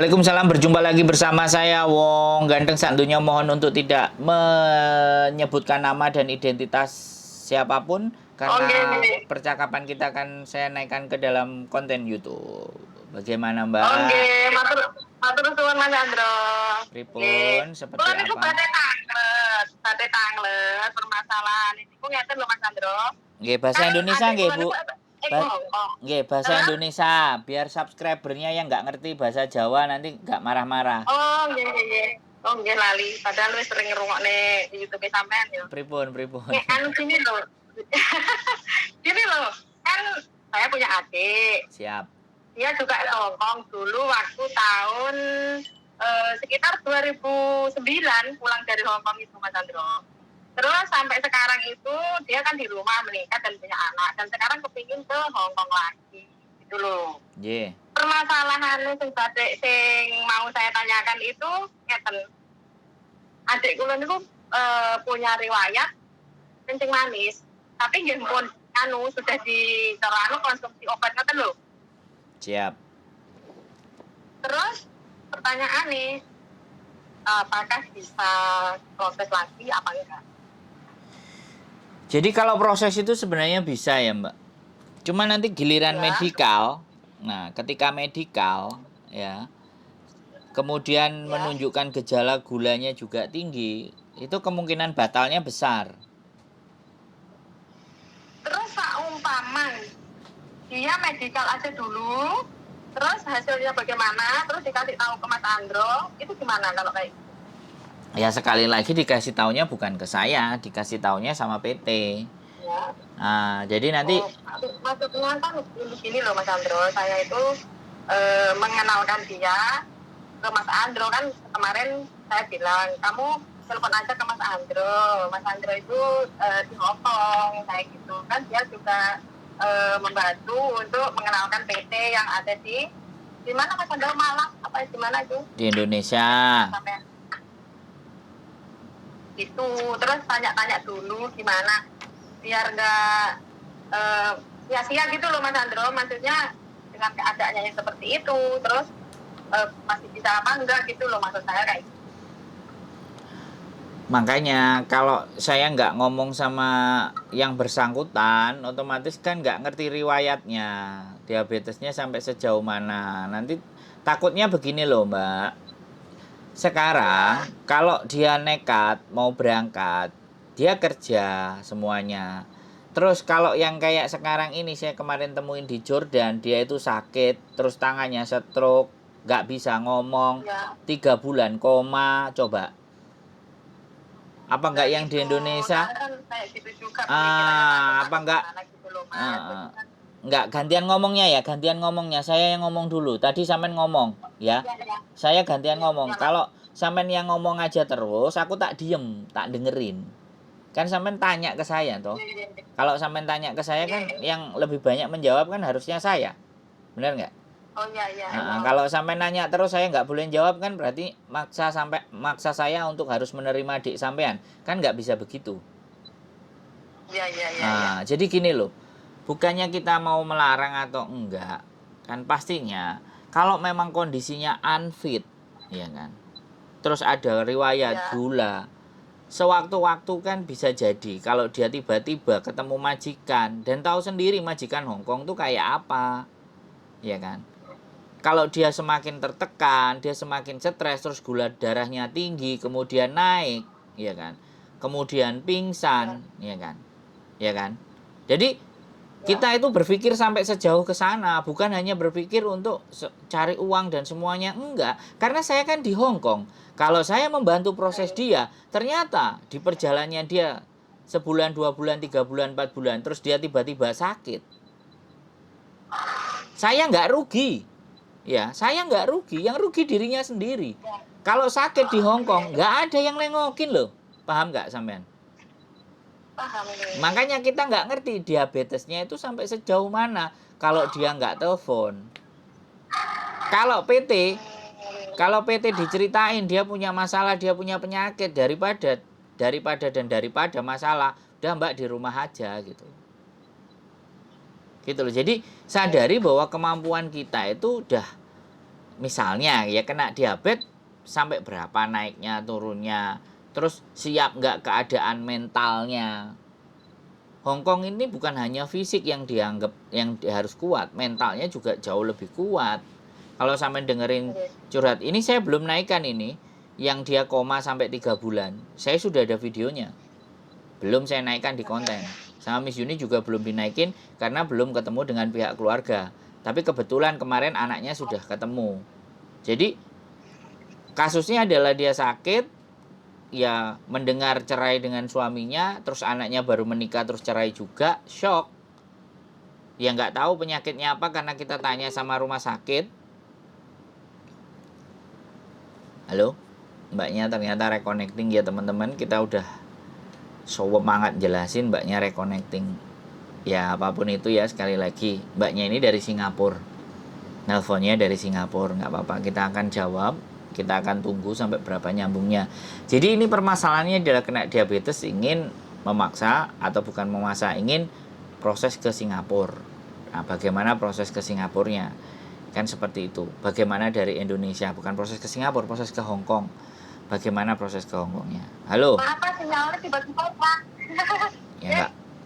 Waalaikumsalam, berjumpa lagi bersama saya Wong Ganteng. Santunya mohon untuk tidak menyebutkan nama dan identitas siapapun karena Oke, percakapan kita akan saya naikkan ke dalam konten YouTube. Bagaimana oke, Mbak? matur matur suwun Mas Andro. Nggih. Pripun? Seperti Kula niku apa? badhe tanglet permasalahan niku ngeten lho Mas Andro. Nggih, bahasa Kan Indonesia adik nggih kula Bu. niku Ba Hongkong. nggih, bahasa Heeh. Indonesia biar subscribernya yang nggak ngerti bahasa Jawa nanti nggak marah-marah. Oh, nggih nggih nggih. Oh, nggih lali. Padahal wis sering ngrungokne YouTube sampean yo. Pripun, pripun. Nek anu gini lho. Gini loh, kan saya punya adik. Siap. Dia juga ke Hongkong dulu waktu tahun sekitar 2009 pulang dari Hongkong itu Mas Andro. Terus sampai sekarang itu dia kan di rumah menikah dan punya anak dan sekarang kepingin ke Hongkong lagi gitu loh. Nggih. Permasalahan sing mau saya tanyakan itu ngeten. Adik kula niku punya riwayat kencing manis, tapi nggih pun sudah di konsumsi obat ngoten lho. Siap. Terus pertanyaan nih, apakah bisa proses lagi apa enggak? Jadi kalau proses itu sebenarnya bisa ya Mbak. Cuma nanti giliran Ya. medikal. Nah, ketika medikal ya, kemudian Ya. menunjukkan gejala gulanya juga tinggi, itu kemungkinan batalnya besar. Terus seumpama dia medikal aja dulu, terus hasilnya bagaimana, terus dikasih tahu ke Mas Andro, itu gimana kalau kayak gitu? Ya sekali lagi dikasih taunya bukan ke saya, dikasih taunya sama PT. Ya. Nah, jadi nanti Maksudnya kan begini loh Mas Andro, saya itu mengenalkan dia ke Mas Andro kan kemarin saya bilang kamu telepon aja ke Mas Andro. Mas Andro itu di Hongkong kayak gitu kan dia juga membantu untuk mengenalkan PT yang ada di mana Mas Andro, Malang apa di mana itu di Indonesia. sampai gitu. Terus tanya-tanya dulu gimana biar nggak sia-sia gitu loh Mas Andro, maksudnya dengan keadaannya yang seperti itu terus masih bisa apa enggak gitu loh maksud saya kayak gitu. Makanya kalau saya nggak ngomong sama yang bersangkutan, otomatis kan nggak ngerti riwayatnya, diabetesnya sampai sejauh mana. Nanti takutnya begini loh Mbak. Sekarang kalau dia nekat mau berangkat, dia kerja semuanya. Terus kalau yang kayak sekarang ini saya kemarin temuin di Jordan, dia itu sakit, terus tangannya stroke, nggak bisa ngomong, Ya. 3 bulan koma, coba. Apa enggak yang di Indonesia? Kan kayak gitu juga pemikirannya Apa enggak? gimana gitu loh Mas. Enggak, gantian ngomongnya ya, gantian ngomongnya. Saya yang ngomong dulu. Tadi sampean ngomong, ya. Ya, ya. Saya gantian ngomong. Ya, Mas. Kalau sampean yang ngomong aja terus, aku tak diem, tak dengerin. Kan sampean tanya ke saya toh. Ya, ya, ya. Kalau sampean tanya ke saya kan yang lebih banyak menjawab kan harusnya saya. Benar nggak? Oh ya ya. Kalau sampai nanya terus saya nggak boleh jawab kan berarti maksa saya untuk harus menerima adik sampean, kan nggak bisa begitu. Ya ya ya. Jadi gini loh, bukannya kita mau melarang atau enggak, kan pastinya kalau memang kondisinya unfit, ya kan, terus ada riwayat Ya. gula, sewaktu-waktu kan bisa jadi kalau dia tiba-tiba ketemu majikan dan tahu sendiri majikan Hongkong tuh kayak apa, ya kan. Kalau dia semakin tertekan, dia semakin stres, terus gula darahnya tinggi, kemudian naik, ya kan. Kemudian pingsan, ya kan. Ya kan? Jadi kita itu berpikir sampai sejauh ke sana, bukan hanya berpikir untuk cari uang dan semuanya, enggak. Karena saya kan di Hongkong. Kalau saya membantu proses dia, ternyata di perjalanannya dia sebulan, 2 bulan, 3 bulan, 4 bulan, terus dia tiba-tiba sakit. Saya nggak rugi. Ya, saya nggak rugi, yang rugi dirinya sendiri. Kalau sakit di Hongkong, nggak ada yang nengokin loh. Paham nggak sampean? Paham ini. Makanya kita nggak ngerti diabetesnya itu sampai sejauh mana kalau dia nggak telepon. Kalau PT diceritain dia punya masalah, dia punya penyakit, daripada masalah, udah Mbak di rumah aja gitu. Gitu loh. Jadi sadari bahwa kemampuan kita itu udah misalnya ya kena diabetes sampai berapa naiknya turunnya, terus siap nggak keadaan mentalnya. Hongkong ini bukan hanya fisik yang dianggap yang harus kuat, mentalnya juga jauh lebih kuat. Kalau sampai dengerin curhat, ini saya belum naikkan ini, yang dia koma sampai 3 bulan. Saya sudah ada videonya. Belum saya naikkan di konten. Sama Miss Yuni juga belum dinaikin karena belum ketemu dengan pihak keluarga. Tapi kebetulan kemarin anaknya sudah ketemu. Jadi kasusnya adalah dia sakit, ya mendengar cerai dengan suaminya, terus anaknya baru menikah terus cerai juga, shock. Ya nggak tahu penyakitnya apa karena kita tanya sama rumah sakit. Halo, mbaknya ternyata reconnecting ya teman-teman. Kita udah semangat jelasin, mbaknya reconnecting. Ya apapun itu ya, sekali lagi mbaknya ini dari Singapura. Nelponnya dari Singapura, nggak apa-apa, kita akan jawab. Kita akan tunggu sampai berapa nyambungnya. Jadi ini permasalahannya adalah kena diabetes ingin memaksa atau bukan memaksa, ingin proses ke Singapura. Nah, bagaimana proses ke Singapurnya? Kan seperti itu. Bagaimana dari Indonesia, bukan proses ke Singapura, proses ke Hong Kong. Bagaimana proses ke Hong Kongnya? Halo. Kenapa sinyalnya tiba-tiba Pak?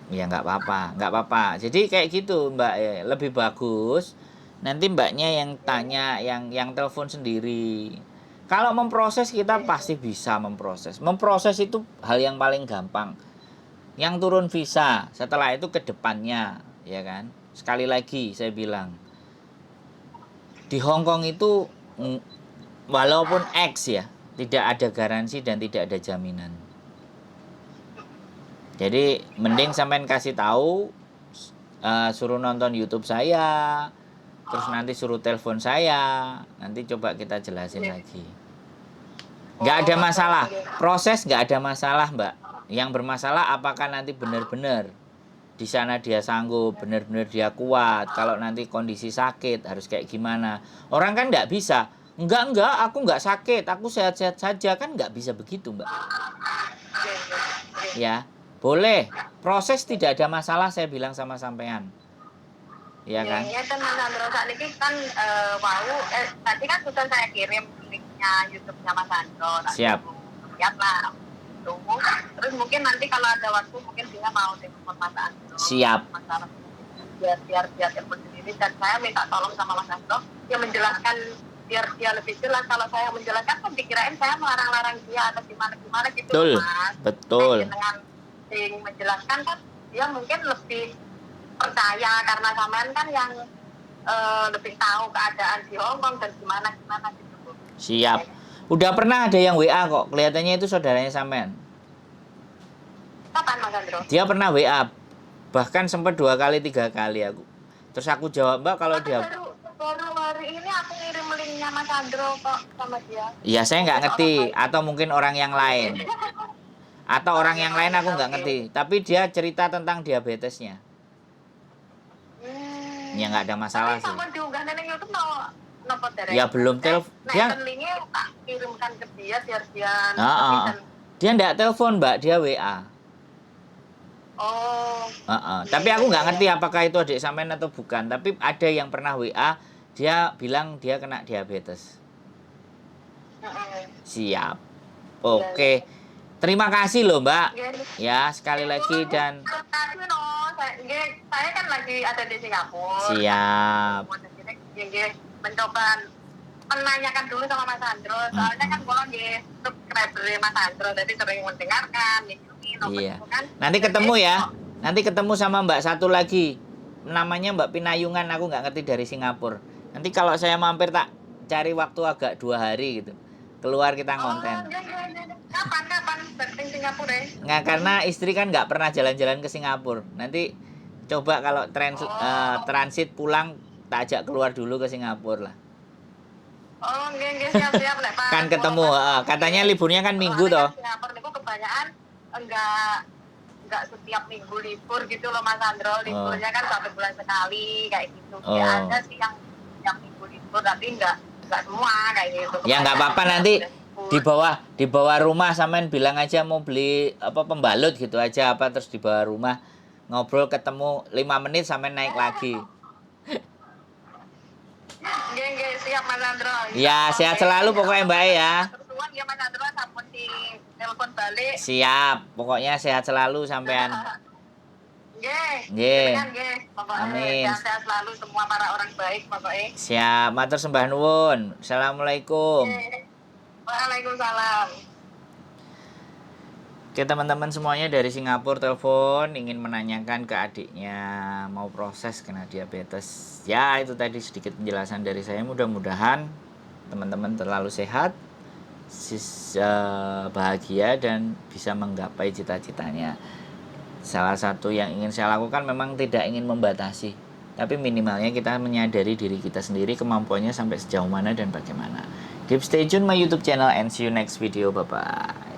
Ya nggak apa-apa. Jadi kayak gitu Mbak, lebih bagus nanti mbaknya yang tanya, yang telepon sendiri. Kalau memproses kita pasti bisa memproses. Memproses itu hal yang paling gampang. Yang turun visa, setelah itu ke depannya, ya kan? Sekali lagi saya bilang, di Hong Kong itu walaupun X ya, tidak ada garansi dan tidak ada jaminan. Jadi mending sampean kasih tahu, suruh nonton YouTube saya, terus nanti suruh telepon saya, nanti coba kita jelasin lagi. Nggak ada masalah, proses nggak ada masalah Mbak. Yang bermasalah apakah nanti benar-benar di sana dia sanggup, benar-benar dia kuat. Kalau nanti kondisi sakit harus kayak gimana? Orang kan nggak bisa, enggak, aku nggak sakit, aku sehat-sehat saja, kan nggak bisa begitu Mbak. Ya, boleh. Proses tidak ada masalah, saya bilang sama sampean. Iya kan? Ya kan Mas Andro saat ini kan tadi kan sudah saya kirim linknya YouTube-nya Mas Andro. Siap. Lihat lah. Tunggu. Terus mungkin nanti kalau ada waktu mungkin dia mau telepon Mas Andro. Siap. Masalah biar telepon sendiri, dan saya minta tolong sama Mas Andro yang menjelaskan biar dia lebih jelas. Kalau saya menjelaskan kan dikirain saya melarang-larang dia atau gimana gitu. Betul. Mas. Betul. Dengan menjelaskan kan dia mungkin lebih percaya karena sampean kan yang lebih tahu keadaan di Hong Kong dan gimana gitu. Siap. Udah pernah ada yang WA kok. Kelihatannya itu saudaranya sampean. Kapan Mas Andro? Dia pernah WA. Bahkan sempat 2 kali 3 kali aku. Terus aku jawab, Mbak, kalau dia baru hari ini aku ngirim linknya Mas Andro kok sama dia. Iya, saya nggak ngerti, atau mungkin orang yang lain. Atau orang yang lain aku nggak ngerti. Tapi dia cerita tentang diabetesnya. Ya nggak ada masalah sih. Ya belum telepon. Dia linknya tak kirimkan ke dia biar dia. Dia nggak telepon Mbak, dia WA. Oh. Tapi aku nggak ngerti apakah itu adik sampean atau bukan. Tapi ada yang pernah WA, dia bilang dia kena diabetes. Siap. Oke. Terima kasih loh Mbak. Ya sekali lagi dan. Saya kan lagi ada di Singapura. Siap. Mencoba menanyakan dulu sama Mas Andro. Soalnya kan kalau di subscriber Mas Andro, jadi sering mendengarkan. Iya. Nanti ketemu ya. Nanti ketemu sama Mbak satu lagi. Namanya Mbak Pinayungan. Aku nggak ngerti, dari Singapura. Nanti kalau saya mampir tak cari waktu agak 2 hari gitu. Keluar kita ngonten. Kapan ke Singapura? Nggak, karena istri kan nggak pernah jalan-jalan ke Singapura. Nanti coba kalau transit pulang tak ajak keluar dulu ke Singapura lah. Oh, siap Pak. Kan ketemu, katanya liburnya kan minggu toh. Singapura itu kebanyakan enggak setiap minggu libur gitu loh Mas Andro. Liburnya kan 1 bulan sekali kayak gitu. Ya ada sih yang minggu libur, tapi enggak semua kayak gitu. Ya nggak apa-apa, nanti di bawah rumah sampean bilang aja mau beli pembalut gitu aja terus di bawah rumah ngobrol, ketemu 5 menit sampean naik lagi. Siap siap Mas Andro. Ya, sehat selalu pokoknya Mbak ya. Terus ya Mas Andro, sampun di telepon balik. Siap, pokoknya sehat selalu sampean. Nggih. Nggih. Nggih. Pokoknya Amin. sehat selalu semua para orang baik pokoknya. Siap, matur sembah nuwun. Assalamualaikum. Nggih. Waalaikumsalam. Oke teman-teman semuanya dari Singapura telepon ingin menanyakan ke adiknya mau proses kena diabetes. Ya itu tadi sedikit penjelasan dari saya. Mudah-mudahan teman-teman terlalu sehat, bahagia dan bisa menggapai cita-citanya. Salah satu yang ingin saya lakukan memang tidak ingin membatasi, tapi minimalnya kita menyadari diri kita sendiri kemampuannya sampai sejauh mana dan bagaimana. Keep stay tune my YouTube channel and see you next video. Bye bye.